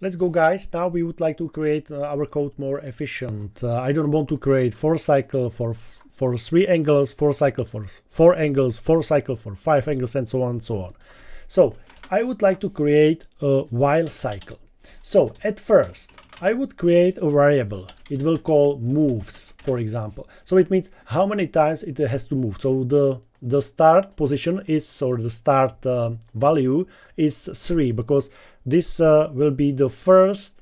let's go, guys. Now we would like to create our code more efficient. I don't want to create 4 cycle for 3 angles, 4 cycle for 4 angles, 4 cycle for 5 angles, and so on and so on. So I would like to create a while cycle. So at first I would create a variable. It will call moves, for example. So it means how many times it has to move. So the start position is, or the start value is 3, because this will be the first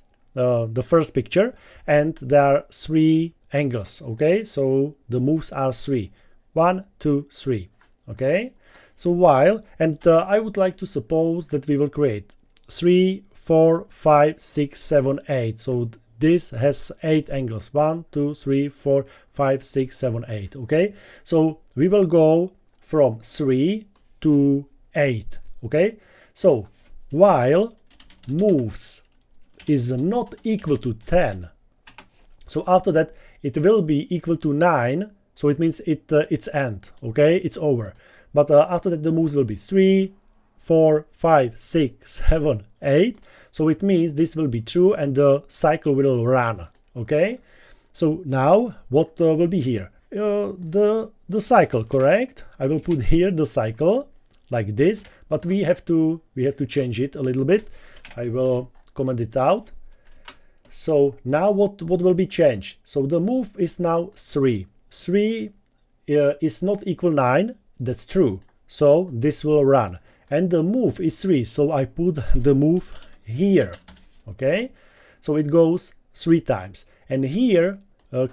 picture, and there are 3 angles. Okay, so the moves are 3, 1, 2, 3. Okay, so while, and I would like to suppose that we will create 3, 4, 5, 6, 7, 8. So this has 8 angles, 1, 2, 3, 4, 5, 6, 7, 8. Okay, so we will go from 3 to 8. Okay, so while moves is not equal to 10, so after that it will be equal to 9, so it means it's end. Okay, it's over. But after that the moves will be 3, 4, 5, 6, 7, 8. So it means this will be true and the cycle will run. Okay, so now what will be here? The cycle, correct? I will put here the cycle like this, but we have to change it a little bit. I will comment it out. So now what will be changed? So the move is now 3. 3 is not equal 9. That's true. So this will run. And the move is 3. So I put the move here. Okay. So it goes 3 times. And here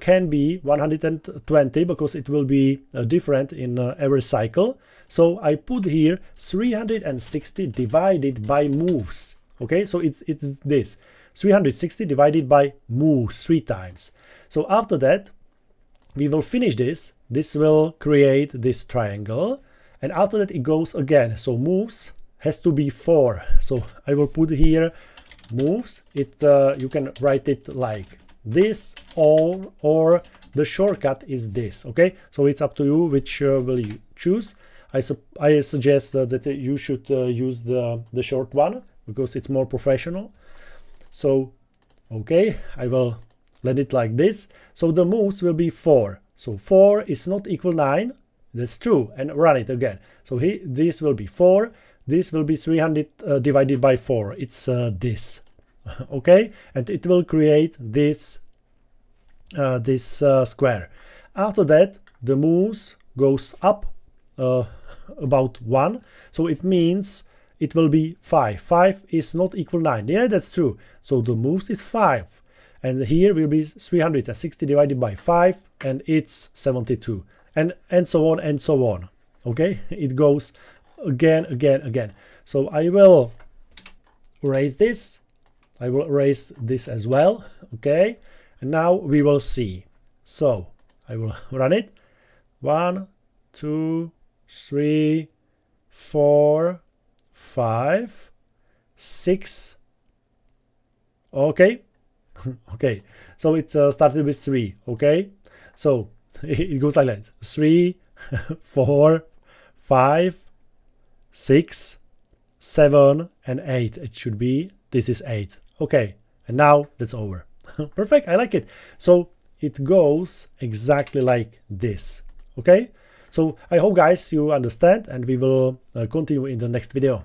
can be 120, because it will be different in every cycle. So I put here 360 divided by moves. Okay, so it's this 360 divided by moves 3 times. So after that we will finish this. This will create this triangle, and after that it goes again. So moves has to be 4. So I will put here moves. It you can write it like this, or the shortcut is this. Okay, so it's up to you which will you choose. I suggest that you should use the short one, because it's more professional. So okay, I will let it like this. So the moves will be 4. So 4 is not equal 9. That's true. And run it again. So this will be 4. This will be 300 divided by 4. It's this. Okay, and it will create this square. After that the moves goes up about 1. So it means it will be 5. 5 is not equal 9. Yeah, that's true. So the moves is 5. And here will be 360 divided by 5, and it's 72. And so on and so on. Okay, it goes again. So I will erase this. I will erase this as well. Okay, and now we will see. So I will run it. 1, 2, 3, 4, 5, 6. Okay. Okay, so it started with 3. Okay, so it goes like that: 3, 4, 5, 6, 7, and 8. It should be, this is 8. Okay, and now that's over. Perfect, I like it. So it goes exactly like this. Okay, so I hope, guys, you understand, and we will continue in the next video.